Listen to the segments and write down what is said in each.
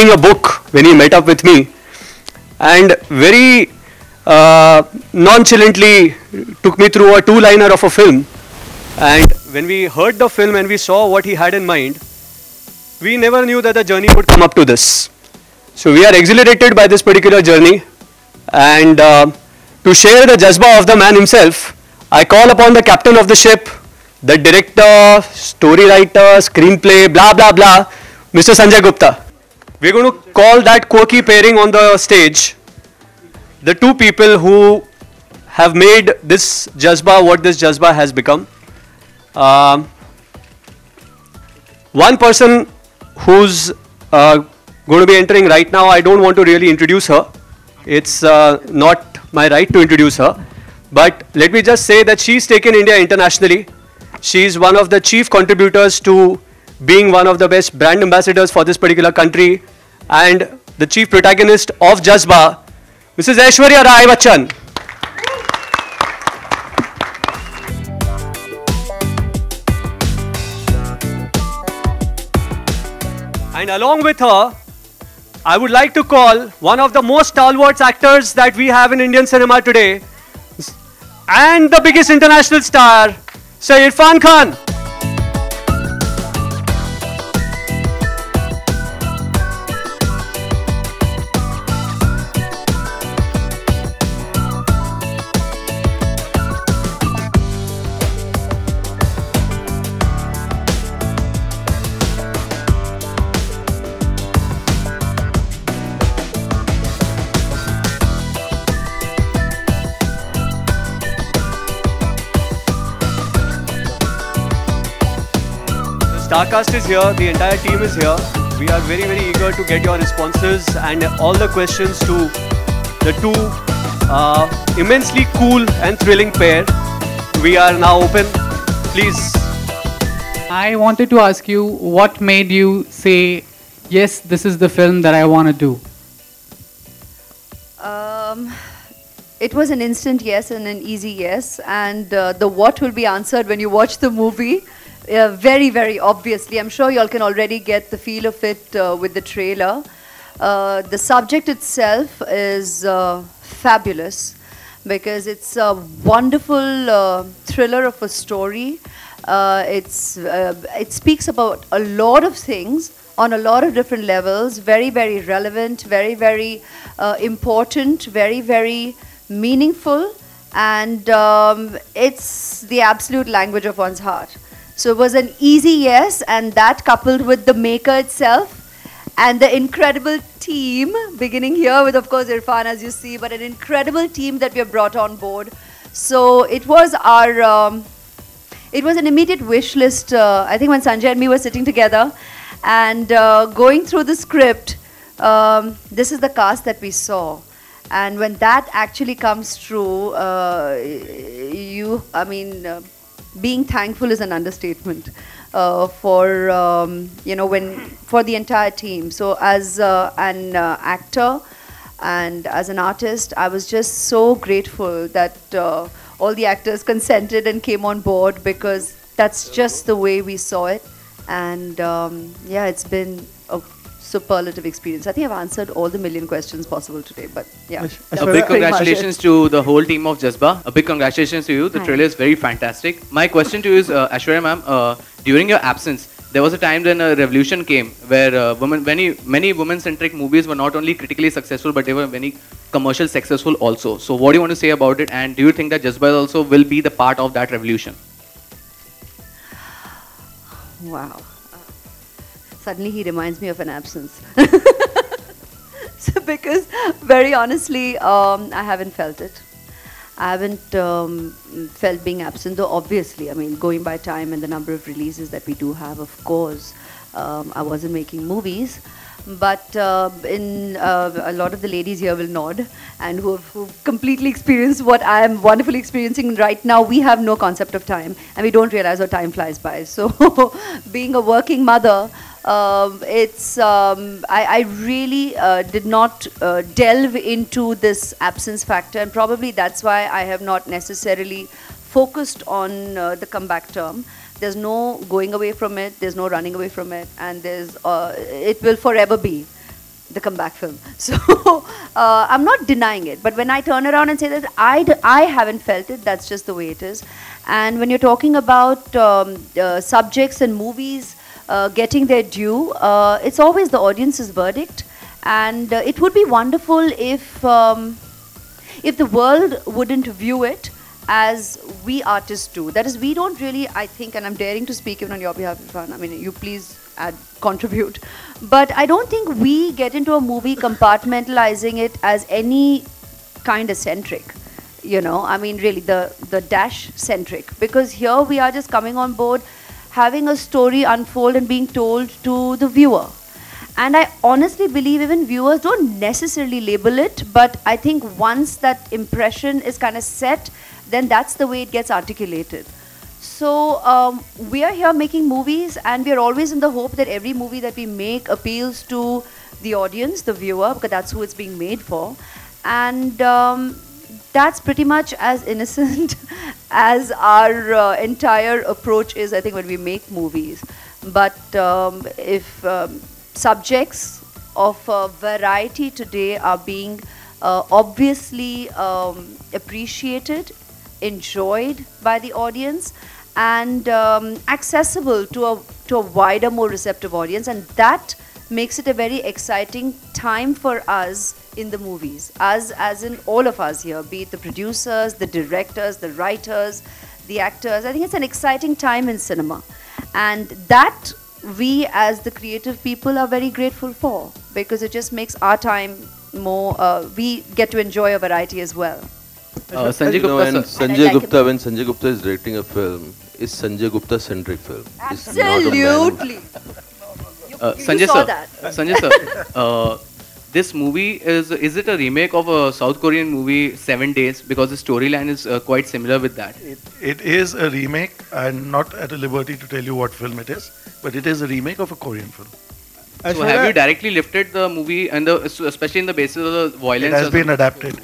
reading a book when he met up with me, and very nonchalantly took me through a two-liner of a film. And when we heard the film and we saw what he had in mind, we never knew that the journey would come up to this. So we are exhilarated by this particular journey, and to share the jazba of the man himself, I call upon the captain of the ship, the director, story writer, screenplay, blah blah blah, Mr. Sanjay Gupta. We're going to call that quirky pairing on the stage, the two people who have made this jazba what this jazba has become. One person who's going to be entering right now, I don't want to really introduce her. It's not my right to introduce her. But let me just say that she's taken India internationally. She's one of the chief contributors to being one of the best brand ambassadors for this particular country, and the chief protagonist of Jazba, Mrs. Aishwarya Rai Bachchan. And along with her, I would like to call one of the most stalwart actors that we have in Indian cinema today, and the biggest international star, Sir Irfan Khan. Starcast is here, the entire team is here. We are very, very eager to get your responses and all the questions to the two immensely cool and thrilling pair. We are now open. Please. I wanted to ask you, what made you say, yes, this is the film that I want to do? It was an instant yes and an easy yes, and the what will be answered when you watch the movie. Very, very obviously. I'm sure you all can already get the feel of it with the trailer. The subject itself is fabulous because it's a wonderful thriller of a story. It speaks about a lot of things on a lot of different levels. Very, very relevant, very, very important, very, very meaningful, and it's the absolute language of one's heart. So it was an easy yes, and that coupled with the maker itself and the incredible team, beginning here with, of course, Irfan, as you see, but an incredible team that we have brought on board. So it was our, it was an immediate wish list. I think when Sanjay and me were sitting together and going through the script, this is the cast that we saw. And when that actually comes true, being thankful is an understatement for for the entire team. So as an actor and as an artist, I was just so grateful that all the actors consented and came on board, because that's just the way we saw it. And yeah, it's been a superlative experience. I think I've answered all the million questions possible today, but yeah. A big congratulations to the whole team of Jazba. A big congratulations to you. The trailer is very fantastic. My question to you is, Aishwarya ma'am, during your absence, there was a time when a revolution came where many women-centric movies were not only critically successful, but they were very commercial successful also. So what do you want to say about it? And do you think that Jazba also will be the part of that revolution? Wow. Suddenly he reminds me of an absence. So because very honestly, I haven't felt it. I haven't felt being absent, though obviously, I mean, going by time and the number of releases that we do have, of course, I wasn't making movies. But a lot of the ladies here will nod, and who've completely experienced what I am wonderfully experiencing right now. We have no concept of time, and we don't realize how time flies by. So being a working mother, I really did not delve into this absence factor, and probably that's why I have not necessarily focused on the comeback term. There's no going away from it, there's no running away from it, and it will forever be the comeback film. So I'm not denying it. But when I turn around and say that I haven't felt it, that's just the way it is. And when you're talking about subjects and movies getting their due, it's always the audience's verdict. And it would be wonderful if the world wouldn't view it as we artists do. That is, we don't really, I think, and I'm daring to speak even on your behalf, Irfan. I mean, you please contribute. But I don't think we get into a movie compartmentalizing it as any kind of centric. You know, I mean, really, the dash centric. Because here we are just coming on board, having a story unfold and being told to the viewer. And I honestly believe even viewers don't necessarily label it, but I think once that impression is kind of set, then that's the way it gets articulated. So we are here making movies, and we are always in the hope that every movie that we make appeals to the audience, the viewer, because that's who it's being made for. And that's pretty much as innocent as our entire approach is, I think, when we make movies. But if subjects of variety today are being obviously appreciated, enjoyed by the audience, and accessible to a wider, more receptive audience, and that makes it a very exciting time for us in the movies, as in all of us here, be it the producers, the directors, the writers, the actors. I think it's an exciting time in cinema, and that we as the creative people are very grateful for, because it just makes our time more, we get to enjoy a variety as well. Sanjay Gupta, and sir. Sanjay Gupta, when Sanjay Gupta is directing a film, is Sanjay Gupta centric film. It's not a man. Absolutely. Sanjay you saw sir, that. Sanjay sir, this movie is it a remake of a South Korean movie 7 Days, because the storyline is quite similar with that? It is a remake. I'm not at a liberty to tell you what film it is, but it is a remake of a Korean film. So have you directly lifted the movie, and especially in the basis of the violence? It has been adapted.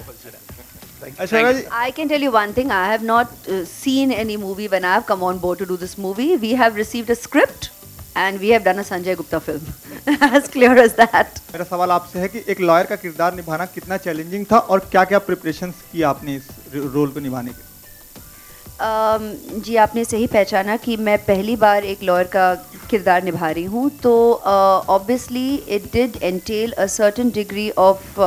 I can tell you one thing, I have not seen any movie when I have come on board to do this movie. We have received a script and we have done a Sanjay Gupta film. As clear as that. मेरा सवाल आपसे है कि एक lawyer का किरदार निभाना कितना चैलेंजिंग था और क्या-क्या प्रिपरेशंस की आपने इस रोल को निभाने के? जी, आपने सही पहचाना कि मैं पहली बार एक लॉयर का किरदार निभा रही हूँ, तो obviously it did entail a certain degree of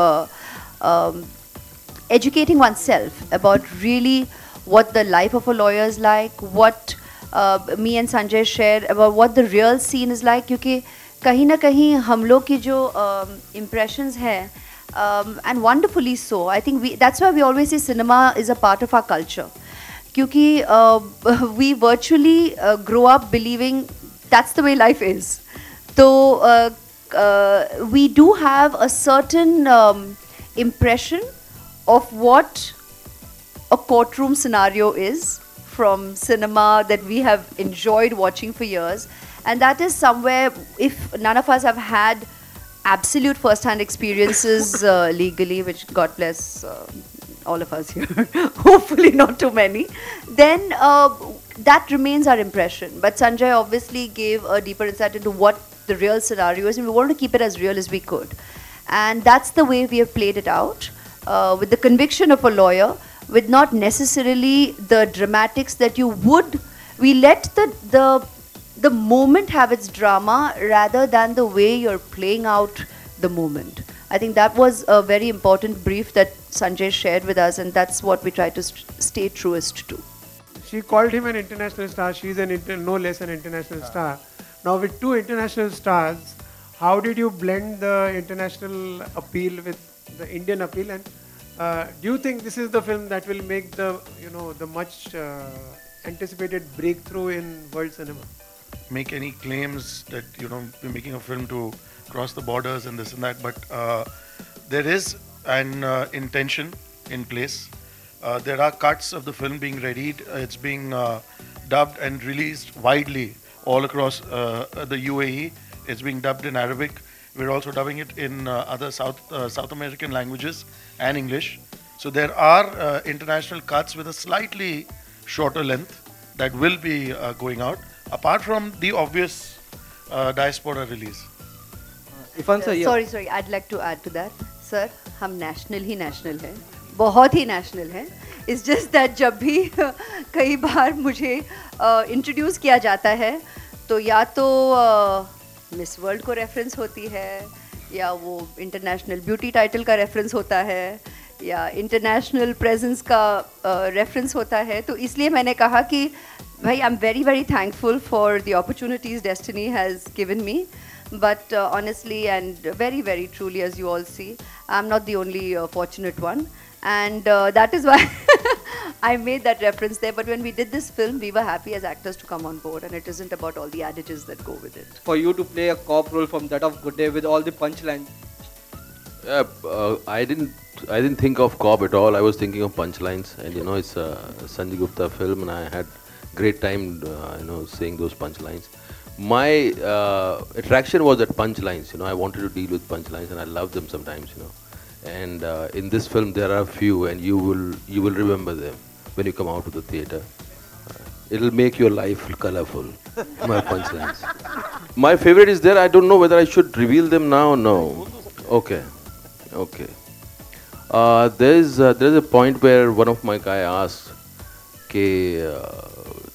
educating oneself about really what the life of a lawyer is like, what me and Sanjay shared about what the real scene is like, क्योंकि कहीं ना कहीं हम लोग की जो impressions हैं, and wonderfully so, I think that's why we always say cinema is a part of our culture, क्योंकि we virtually grow up believing that's the way life is. So we do have a certain impression of what a courtroom scenario is from cinema that we have enjoyed watching for years, and that is somewhere, if none of us have had absolute first-hand experiences legally, which God bless all of us here, hopefully not too many, then that remains our impression. But Sanjay obviously gave a deeper insight into what the real scenario is, and we wanted to keep it as real as we could, and that's the way we have played it out. With the conviction of a lawyer, with not necessarily the dramatics that you would. We let the moment have its drama rather than the way you're playing out the moment. I think that was a very important brief that Sanjay shared with us, and that's what we try to stay truest to. She called him an international star. She's no less an international star. Now with two international stars, how did you blend the international appeal with the Indian appeal, and do you think this is the film that will make the the much anticipated breakthrough in world cinema? Make any claims that we're making a film to cross the borders and this and that, but there is an intention in place. There are cuts of the film being readied. It's being dubbed and released widely all across the UAE. It's being dubbed in Arabic. We're also dubbing it in other South American languages and English. So there are international cuts with a slightly shorter length that will be going out, apart from the obvious diaspora release. Irfan sir, Sorry, I'd like to add to that. Sir, हम national ही national हैं, बहुत ही national हैं. It's just that जब भी कई बार मुझे introduce किया जाता है, तो या तो Miss World को reference होती है, या वो international beauty title का reference होता है, या international presence का reference होता है. तो इसलिए मैंने कहा कि भाई, I'm very thankful for the opportunities destiny has given me. But honestly and very truly, as you all see, I'm not the only fortunate one, and that is why I made that reference there. But when we did this film, we were happy as actors to come on board, and it isn't about all the adages that go with it. For you to play a cop role from that of Good Day with all the punchlines. I didn't think of Cobb at all. I was thinking of punchlines, and it's a Sanjay Gupta film, and I had great time, saying those punchlines. My attraction was at punchlines. I wanted to deal with punchlines, and I love them sometimes. And in this film, there are a few, and you will remember them when you come out of the theater. It'll make your life colorful. My punchlines. My favorite is there. I don't know whether I should reveal them now or no. Okay. There's a point where one of my guy asks,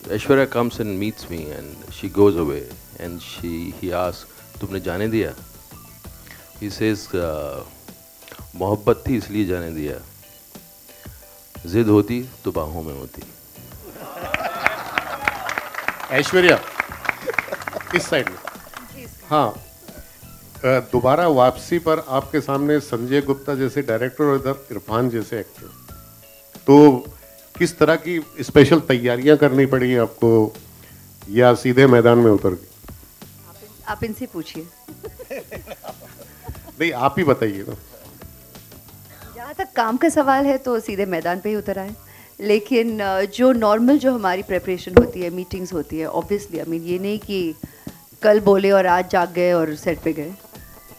Aishwarya comes and meets me, and she goes away, and he asks, तुमने जाने दिया? He says, मोहब्बत थी इसलिए जाने दिया, जिद होती तो बाहों में होती. ऐश्वर्या, इस साइड में. हाँ, दोबारा वापसी पर आपके सामने संजय गुप्ता जैसे डायरेक्टर और इधर इरफान जैसे एक्टर, तो किस तरह की स्पेशल तैयारियां करनी पड़ी आपको, या सीधे मैदान में उतर गए? आप इनसे पूछिए. नहीं, आप ही बताइए ना. जहाँ तक काम का सवाल है तो सीधे मैदान पे ही उतर आए. लेकिन जो नॉर्मल जो हमारी प्रेपरेशन होती है, मीटिंग्स होती है, ऑब्वियसली ये नहीं कि कल बोले और आज जाग गए और सेट पे गए.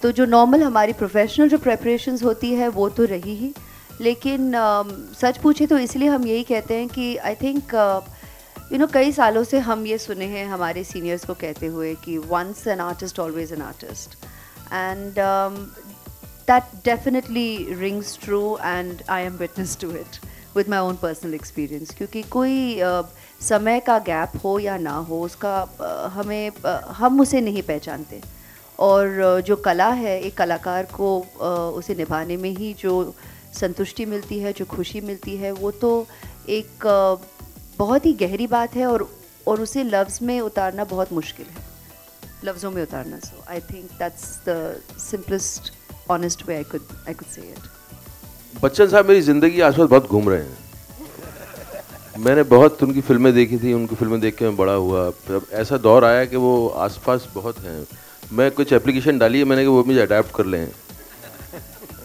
तो जो नॉर्मल हमारी प्रोफेशनल जो प्रेपरेशंस होती है वो तो रही ही. लेकिन सच पूछे तो इसलिए हम यही कहते हैं कि आई थिंक कई सालों से हम ये सुने हैं हमारे सीनियर्स को कहते हुए कि once an artist always an artist, and that definitely rings true, and I am witness to it with my own personal experience. क्योंकि कोई समय का गैप हो या ना हो, उसका हम उसे नहीं पहचानते. और जो कला है, एक कलाकार को उसे निभाने में ही जो संतुष्टि मिलती है, जो खुशी मिलती है, वो तो एक बहुत ही गहरी बात है, और उसे लफ्ज़ में उतारना बहुत मुश्किल है, लफ्ज़ों में उतारना. So I think that's the simplest honest way I could say it. Bachchan साहब मेरी ज़िंदगी के आसपास बहुत घूम रहे हैं. मैंने बहुत उनकी फिल्में देखी थी, उनकी फिल्में देख के मैं बड़ा हुआ. अब ऐसा दौर आया कि वो आसपास बहुत हैं. मैं कुछ एप्लीकेशन डाली है मैंने कि वो मुझे अडैप्ट कर लें.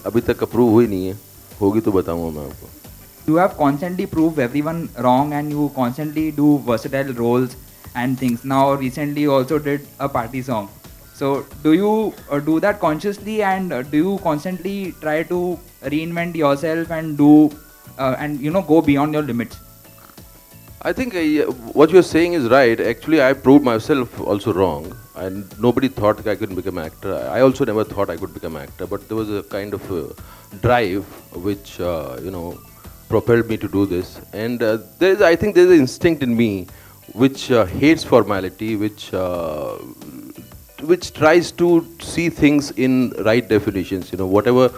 अभी तक अप्रूव हुई नहीं है, होगी तो बताऊंगा मैं आपको. You have constantly proved everyone wrong, and you constantly do versatile roles and things. Now recently you also did a party song. So do you do that consciously, and do you constantly try to reinvent yourself and do and go beyond your limits? I think what you're saying is right. Actually, I proved myself also wrong, and nobody thought I could become an actor. I also never thought I could become an actor, but there was a kind of drive which propelled me to do this. And I think there's an instinct in me which hates formality, which tries to see things in right definitions. Whatever.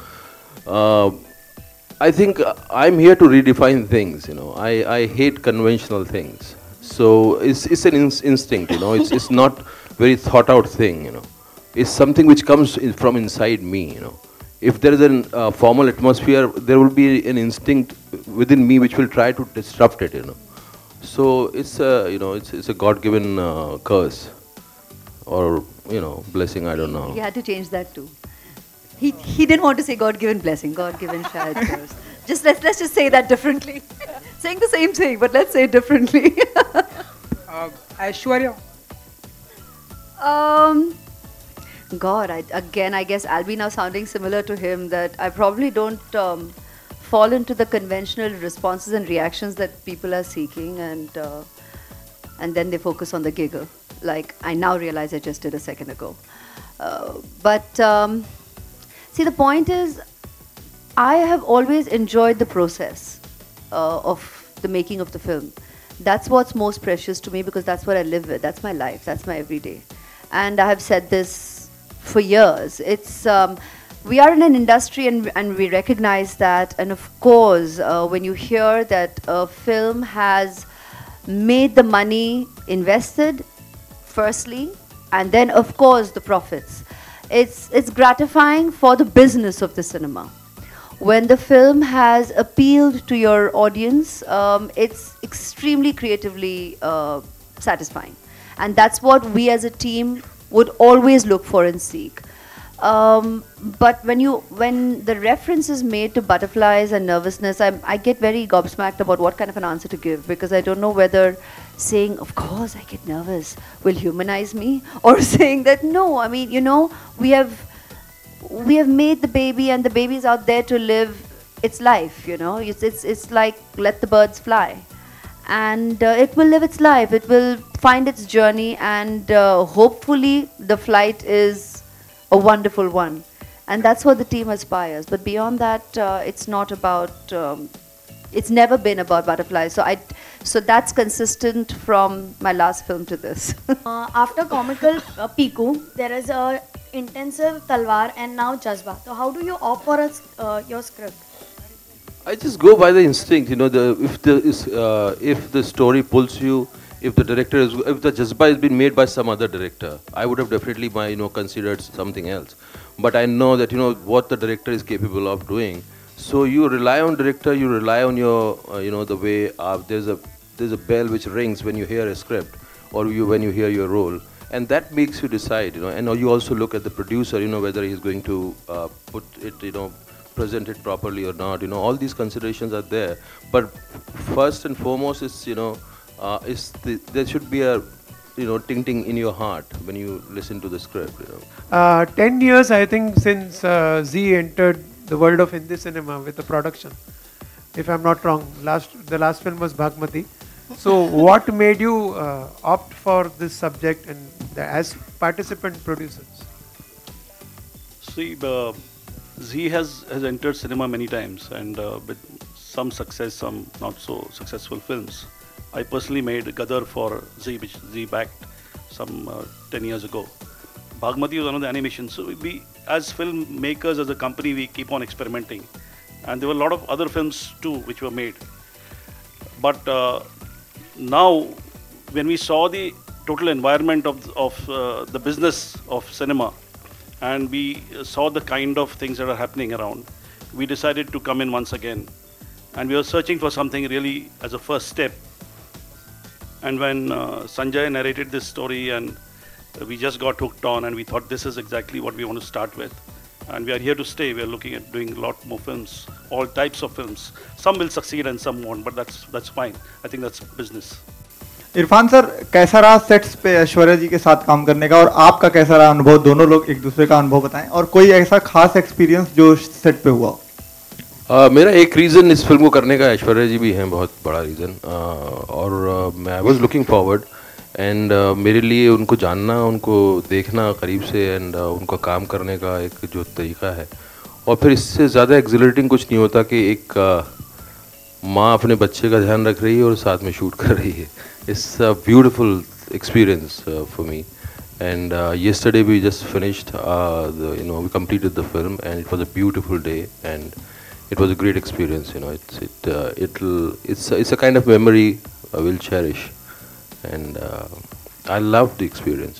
I think I'm here to redefine things. I hate conventional things. So it's an instinct. It's not very thought out thing. It's something which comes from inside me. If there is a formal atmosphere, there will be an instinct within me which will try to disrupt it. So it's a God-given curse, or blessing. I don't know. He had to change that too. He didn't want to say God-given blessing, God-given shayad curse. Let's just say that differently. Saying the same thing, but let's say it differently. Aishwarya. God, I guess I'll be now sounding similar to him, that I probably don't fall into the conventional responses and reactions that people are seeking, and then they focus on the giggle, like I now realize I just did a second ago. But see, the point is, I have always enjoyed the process of the making of the film. That's what's most precious to me, because that's what I live with. That's my life. That's my everyday. And I have said this for years. We are in an industry, and we recognize that. And of course, when you hear that a film has made the money invested, firstly, and then of course the profits, it's gratifying for the business of the cinema. When the film has appealed to your audience, it's extremely creatively satisfying. And that's what we as a team would always look for and seek. But when the reference is made to butterflies and nervousness, I get very gobsmacked about what kind of an answer to give, because I don't know whether saying, of course I get nervous, will humanize me, or saying that, no, I mean, we have made the baby, and the baby is out there to live its life, It's like, let the birds fly. And it will live its life, it will find its journey, and hopefully the flight is a wonderful one. And that's what the team aspires. But beyond that, it's not about, it's never been about butterflies. So that's consistent from my last film to this. After comical Piku, there is a intensive Talwar and now Jazba. So how do you opt for your script? I just go by the instinct, if the story pulls you, if the Jazba has been made by some other director, I would have definitely considered something else. But I know that what the director is capable of doing. So you rely on director, you rely on your the way there's a bell which rings when you hear a script, or when you hear your role, and that makes you decide, and you also look at the producer, whether he's going to put it, present it properly or not. All these considerations are there. But first and foremost is there should be a ting in your heart when you listen to the script. 10 years, I think, since Z entered the world of Hindi cinema with the production, if I'm not wrong. The last film was Bhagmati. So what made you opt for this subject and as participant producers? See, Z has entered cinema many times, and with some success, some not so successful films. I personally made Gadar for Z, which Z backed some 10 years ago. Bhagmati was one of the animations. So we, as filmmakers, as a company, we keep on experimenting. And there were a lot of other films too which were made. But now, when we saw the total environment of the business of cinema, and we saw the kind of things that are happening around, we decided to come in once again. And we were searching for something really as a first step. And when Sanjay narrated this story, and we just got hooked on, and we thought this is exactly what we want to start with. And we are here to stay. We are looking at doing a lot more films, all types of films. Some will succeed and some won't, but that's fine. I think that's business. Irfan sir, कैसा रहा sets पे ऐश्वर्या जी के साथ काम करने का, और आपका कैसा रहा अनुभव? दोनों लोग एक दूसरे का अनुभव बताएं, और कोई ऐसा खास एक्सपीरियंस जो सेट पे हुआ? मेरा एक रीज़न इस फिल्म को करने का ऐश्वर्या जी भी हैं, बहुत बड़ा रीज़न, और मैं I was looking forward, and मेरे लिए उनको जानना, उनको देखना करीब से, एंड उनका काम करने का एक जो तरीका है, और फिर इससे ज़्यादा एक्सिलरेटिंग कुछ नहीं होता कि एक माँ अपने बच्चे का ध्यान रख रही है और साथ में शूट कर रही है. It's a beautiful experience for me. And yesterday we just finished, we completed the film, and it was a beautiful day, and it was a great experience. It's a kind of memory I will cherish, and I love the experience.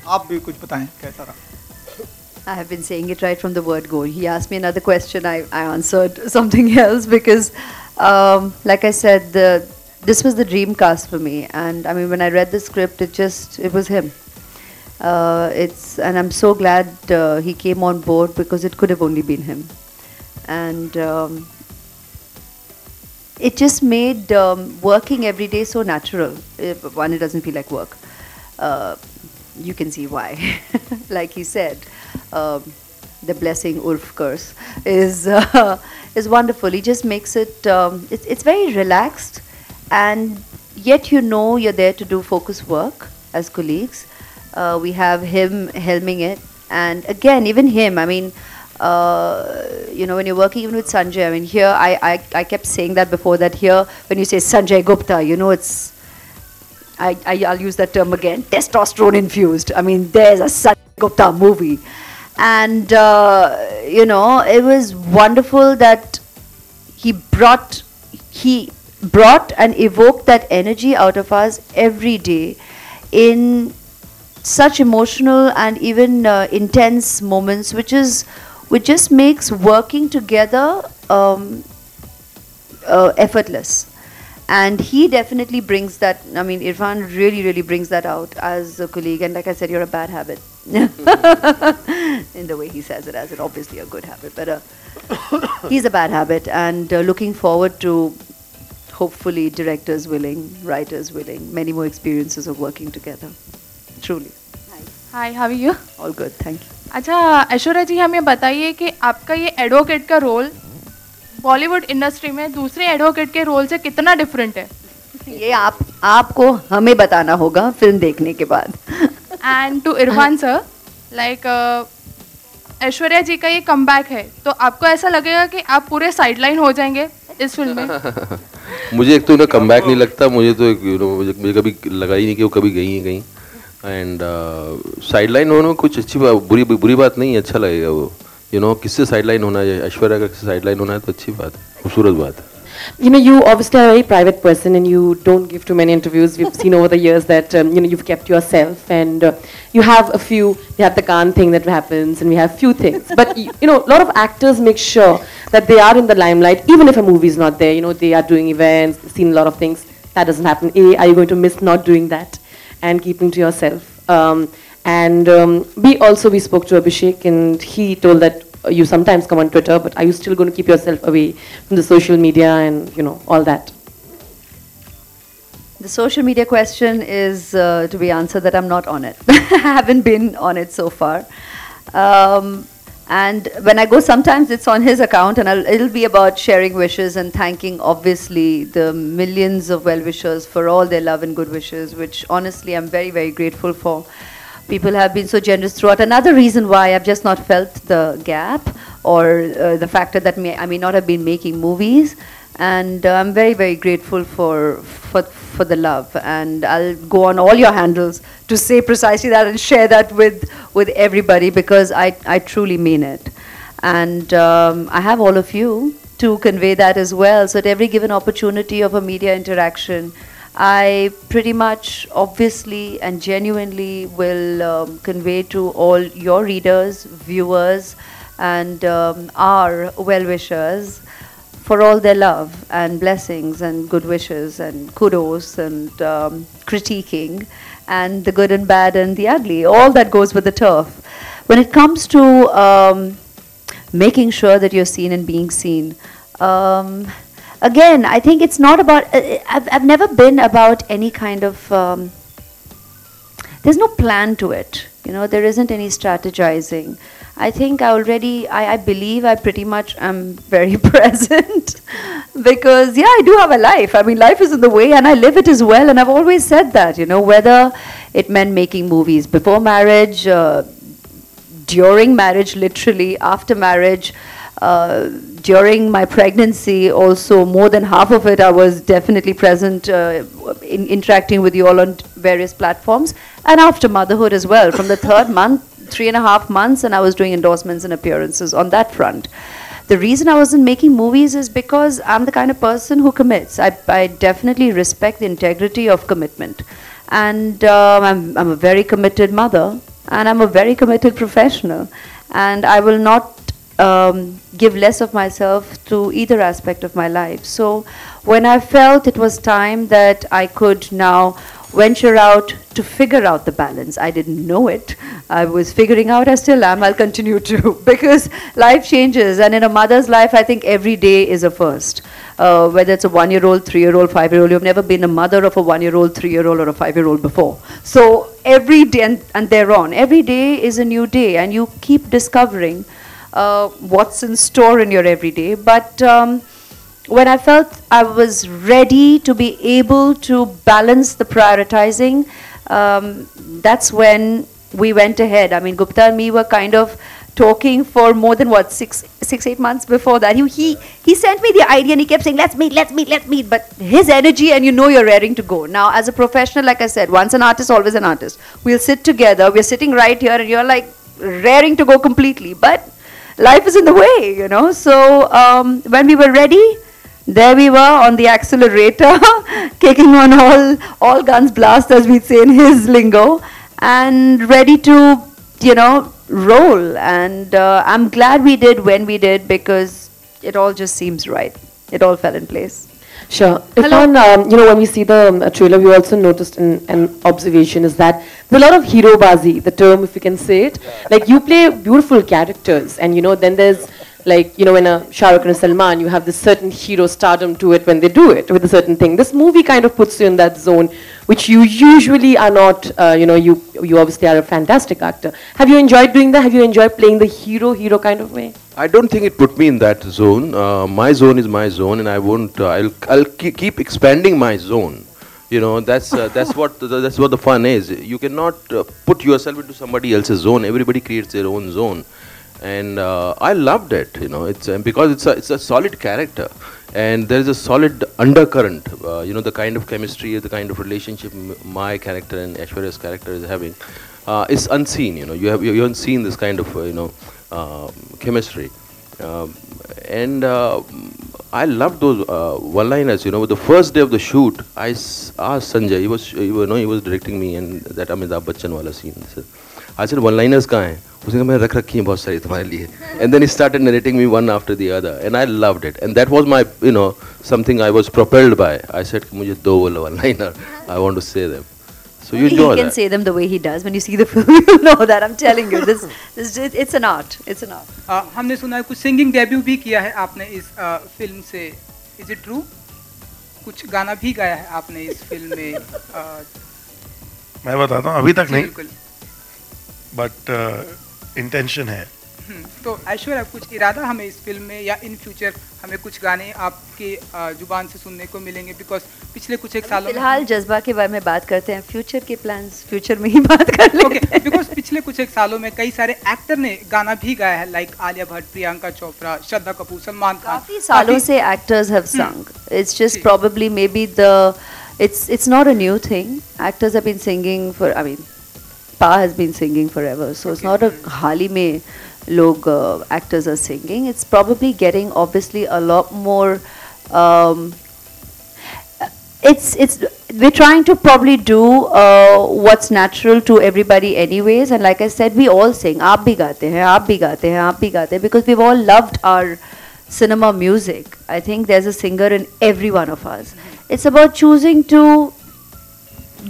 आप भी कुछ बताएं कैसा रहा? I have been saying it right from the word go. He asked me another question, I answered something else, because like I said, this was the dream cast for me, and I mean, when I read the script, it was him. And I'm so glad he came on board, because it could have only been him. And it just made working every day so natural. It doesn't feel like work. You can see why. Like he said, the blessing Ulf curse is wonderful. He just makes it, it's very relaxed, and yet you're there to do focus work as colleagues. We have him helming it. And again, even him, I mean, you know, when you're working even with Sanjay, I mean, here, I kept saying that before, that here, when you say Sanjay Gupta, you know, it's, I'll use that term again, testosterone infused. I mean, there's a Sanjay Gupta movie. And, you know, it was wonderful that he brought and evoked that energy out of us every day in such emotional and even intense moments, which just makes working together effortless. And he definitely brings that. I mean, Irfan really brings that out as a colleague. And like I said, you're a bad habit. In the way he says it, as it obviously a good habit. But he's a bad habit. And looking forward to, hopefully, directors willing, writers willing, many more experiences of working together. Truly. Hi, how are you? All good, thank you. अच्छा ऐश्वर्या जी, हमें बताइए कि आपका ये advocate का role Bollywood industry में दूसरे advocate के रोल से कितना डिफरेंट है? ये आपको हमें बताना होगा फिल्म देखने के बाद. And to Irfan sir, like Aishwarya ji का ये कमबैक है, तो आपको ऐसा लगेगा कि आप पूरे साइडलाइन हो जाएंगे इस फिल्म में? मुझे एक तो उन्हें कमबैक नहीं लगता, मुझे तो मुझे कभी लगा ही नहीं कि वो कभी गई हैं कहीं. एंड साइडलाइन होना कुछ अच्छी बात, बुरी बात नहीं है, अच्छा लगेगा वो. यू नो, किससे साइडलाइन होना है, ऐश्वर्या का किससे साइडलाइन होना है तो अच्छी बात है, खूबसूरत बात है. You know, you obviously are a very private person and you don't give too many interviews. We've seen over the years that, you know, you've kept yourself and you have the Khan thing that happens and we have few things. But, you know, a lot of actors make sure that they are in the limelight, even if a movie is not there. You know, they are doing events, seen a lot of things. That doesn't happen. Are you going to miss not doing that and keeping to yourself? We spoke to Abhishek and he told that you sometimes come on Twitter, but are you still going to keep yourself away from the social media and, you know, all that? The social media question is to be answered that I'm not on it. I haven't been on it so far. And when I go, sometimes it's on his account and it'll be about sharing wishes and thanking, obviously, the millions of well-wishers for all their love and good wishes, which honestly I'm very grateful for. People have been so generous throughout. Another reason why I've just not felt the gap or the factor that I may not have been making movies. And I'm very grateful for the love. And I'll go on all your handles to say precisely that and share that with everybody because I truly mean it. And I have all of you to convey that as well. So at every given opportunity of a media interaction, I pretty much, obviously and genuinely will convey to all your readers, viewers, and our well-wishers for all their love and blessings and good wishes and kudos and critiquing and the good and bad and the ugly, all that goes with the turf. When it comes to making sure that you're seen and being seen, again, I think it's not about, I've never been about any kind of, there's no plan to it, you know, there isn't any strategizing. I think I believe I pretty much am very present because, yeah, I do have a life. I mean, life is in the way and I live it as well, and I've always said that, you know, whether it meant making movies before marriage, during marriage, literally, after marriage, during my pregnancy also, more than half of it I was definitely present interacting with you all on various platforms, and after motherhood as well, from the 3.5 months, and I was doing endorsements and appearances on that front. The reason I wasn't making movies is because I'm the kind of person who commits. I definitely respect the integrity of commitment, and I'm a very committed mother, and I'm a very committed professional, and I will not give less of myself to either aspect of my life. So when I felt it was time that I could now venture out to figure out the balance, I didn't know it. I was figuring out, I still am, I'll continue to, because life changes, and in a mother's life, I think every day is a first. Whether it's a 1-year-old, 3-year-old, 5-year-old, you've never been a mother of a 1-year-old, 3-year-old, or a 5-year-old before. So every day, and thereon, every day is a new day, and you keep discovering what's in store in your everyday. But when I felt I was ready to be able to balance the prioritizing, that's when we went ahead. I mean, Gupta and me were kind of talking for more than what, 8 months before that. He sent me the idea and he kept saying, let's meet. But his energy, and you know you're raring to go. Now, as a professional, like I said, once an artist, always an artist. We'll sit together. We're sitting right here and you're like raring to go completely. But life is in the way, you know. So when we were ready, there we were on the accelerator, kicking on all guns blast, as we'd say in his lingo, and ready to, you know, roll. And I'm glad we did when we did, because it all just seems right. It all fell in place. Sure. Irfan, you know, when we see the trailer, we also noticed an observation is that there's a lot of hero bazi, the term, if you can say it. Like, you play beautiful characters, and, you know, then there's, like, you know, when a Shah Rukh and a Salman, you have this certain hero stardom to it when they do it with a certain thing. This movie kind of puts you in that zone, which you usually are not, you know, you obviously are a fantastic actor. Have you enjoyed doing that? Have you enjoyed playing the hero kind of way? I don't think it put me in that zone. My zone is my zone, and I won't. I'll keep expanding my zone. You know, that's what the fun is. You cannot put yourself into somebody else's zone. Everybody creates their own zone, and I loved it. You know, it's because it's a solid character, and there is a solid undercurrent. You know, the kind of chemistry, the kind of relationship my character and Aishwarya's character is having is unseen. You know, you haven't seen this kind of chemistry, and I loved those one-liners. You know, the first day of the shoot, I asked Sanjay. He was directing me, and that Amitabh Bachchan wala scene. I said, one-liners kahan hai? उसने कहा मैं रख रखी हैं बहुत सारी तुम्हारे लिए. And then he started narrating me one after the other, and I loved it. And that was my, you know, something I was propelled by. I said, मुझे दो one-liner. I want to say them. So you enjoy that. He can say them the way he does. When you see the film, you'll know that. I'm telling you, it's an art. It's an art. हमने सुना है कुछ singing debut भी किया है आपने इस film से. Is it true? कुछ गाना भी गाया है आपने इस फिल्म में. मैं बताता हूँ, अभी तक नहीं. But इंटेंशन है. तो ऐश्वर्या, कुछ इरादा हमें इस फिल्म में या इन फ्यूचर हमें कुछ गाने आपके जुबान से सुनने को मिलेंगे? बिकॉज पिछले कुछ एक सालों फिलहाल जज्बा के बारे में बात करते हैं. फ्यूचर के प्लान्स फ्यूचर में ही बात कर लेते हैं. बिकॉज पिछले कुछ एक सालों में कई सारे एक्टर ने गाना भी गाया है, लाइक आलिया भट्ट, प्रियंका चोपड़ा, श्रद्धा कपूर, सलमान खान. काफी सालों से actors have sung. It's just probably maybe it's not a new thing. Actors have been singing for, I mean, Pa has been singing forever, so it's not a हाल ही में लोग actors are singing. It's probably getting obviously a lot more. We're trying to probably do what's natural to everybody anyways, and like I said, we all sing. आप भी गाते हैं, आप भी गाते हैं, आप भी गाते हैं, because we've all loved our cinema music. I think there's a singer in every one of us. It's about choosing to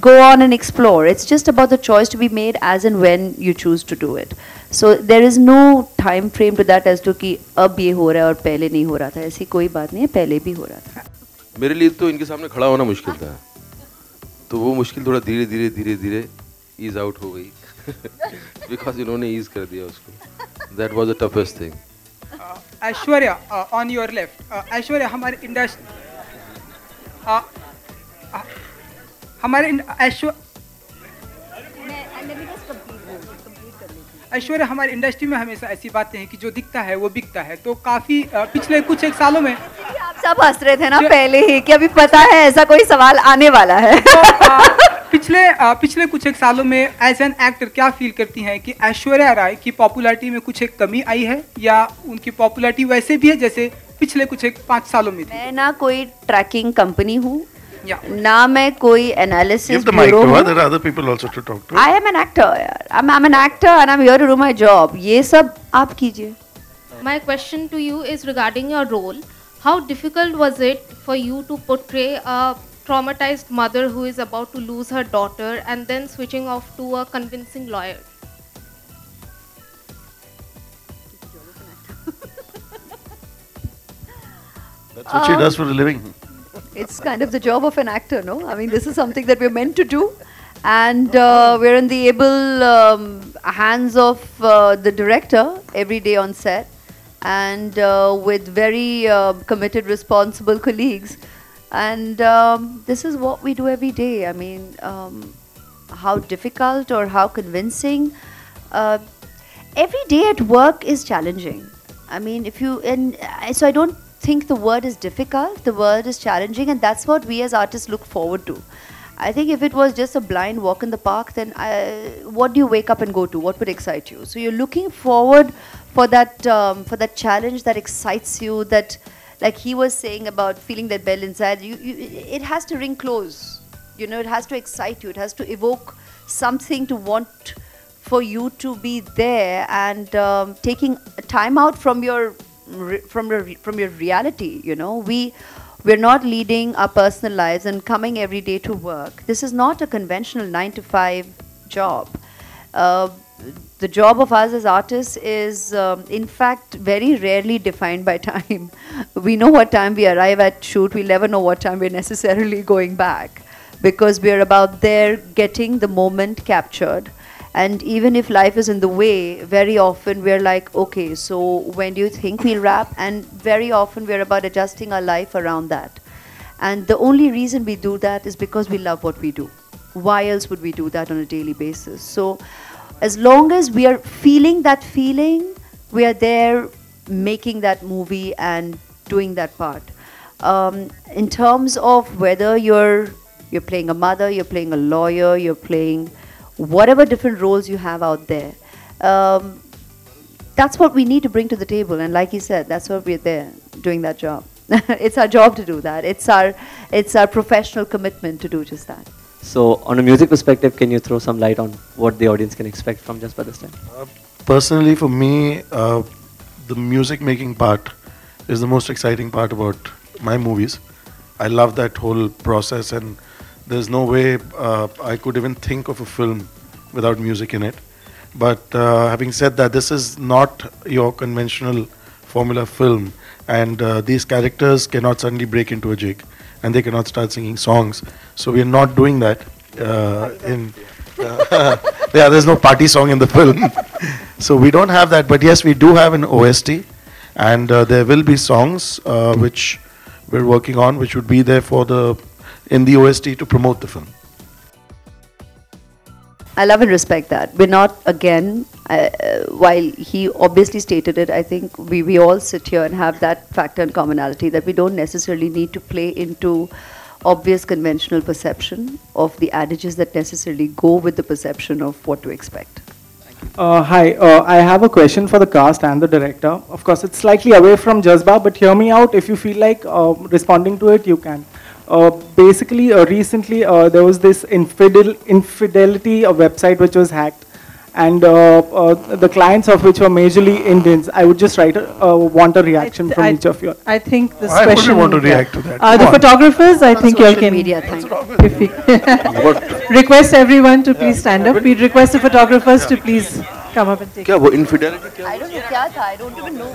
go on and explore. It's just about the choice to be made as and when you choose to do it. So there is no time frame to that as to कि अब ये हो रहा है और पहले नहीं हो रहा था. ऐसी कोई बात नहीं है, पहले भी हो रहा था. मेरे लिए तो इनके सामने खड़ा होना मुश्किल था, तो वो मुश्किल थोड़ा धीरे धीरे ईज आउट हो गई. बिकॉज इन्होंने ईज कर दिया उसको. That was the toughest thing. Aishwarya, on your left. Aishwarya, हमारे इंडस्ट्री ऐश्वर्या, हमारी इंडस्ट्री में हमेशा ऐसी बातें हैं कि जो दिखता है वो बिकता है. तो काफी पिछले कुछ एक सालों में आप सब हंस रहे थे ना पहले ही कि अभी पता है ऐसा कोई सवाल आने वाला है. तो पिछले कुछ एक सालों में एज एन एक्टर क्या फील करती हैं कि ऐश्वर्या राय की पॉपुलैरिटी में कुछ एक कमी आई है, या उनकी पॉपुलैरिटी वैसे भी है जैसे पिछले कुछ एक 5 सालों में थी? मैं ना कोई ट्रैकिंग कंपनी हूँ, ना मैं कोई एनालिसिस ब्यूरो हूँ. There are other people also to talk to. I am an actor. I'm an actor and I'm here to do my job. ये सब आप कीजिए. My question to you is regarding your role. How difficult was it for you to portray a traumatized mother who is about to lose her daughter and then switching off to a convincing lawyer? That's what she does for a living. It's kind of the job of an actor, no? I mean, this is something that we're meant to do, and we're in the able hands of the director every day on set, and with very committed, responsible colleagues, and this is what we do every day. I mean, how difficult or how convincing. Every day at work is challenging. I mean, so I don't think the word is difficult, the word is challenging, and that's what we as artists look forward to. I think if it was just a blind walk in the park, then what do you wake up and go to? What would excite you? So you're looking forward for that challenge that excites you, that, like he was saying about feeling that bell inside you, it has to ring close. You know, it has to excite you. It has to evoke something to want for you to be there, and taking time out from your reality. You know, we're not leading our personal lives and coming every day to work. This is not a conventional 9-to-5 job. The job of us as artists is, in fact, very rarely defined by time. We know what time we arrive at shoot. We never know what time we're necessarily going back, because we're about there getting the moment captured. And even if life is in the way, very often we're like, okay, so when do you think we'll wrap? And very often we're about adjusting our life around that. And the only reason we do that is because we love what we do. Why else would we do that on a daily basis? So as long as we are feeling that feeling, we are there making that movie and doing that part. In terms of whether you're playing a mother, you're playing a lawyer, you're playing whatever different roles you have out there, that's what we need to bring to the table. And like he said, that's what we're there doing, that job. It's our job to do that. It's our professional commitment to do just that. So on a music perspective, can you throw some light on what the audience can expect from Jazba this time? Personally, for me, the music making part is the most exciting part about my movies. I love that whole process, and there's no way I could even think of a film without music in it. But having said that, this is not your conventional formula film, and these characters cannot suddenly break into a jig, and they cannot start singing songs. So we are not doing that. Yeah, there's no party song in the film. So we don't have that, but yes, we do have an OST, and there will be songs which we're working on, which would be there in the OST to promote the film. I love and respect that. We're not, again, while he obviously stated it, I think we all sit here and have that factor and commonality that we don't necessarily need to play into obvious conventional perception of the adages that necessarily go with the perception of what to expect. Hi, I have a question for the cast and the director. Of course, it's slightly away from Jazba, but hear me out. If you feel like responding to it, you can. Basically, recently there was this infidelity website which was hacked, and the clients of which were majorly Indians. I would just want a reaction from each of you. I think this I question. wouldn't want to react to that. The photographers, I think you all can. Media, If we request everyone to please stand up. We request the photographers to please come up and take. क्या वो infidelity क्या? I don't know क्या था. I don't even know.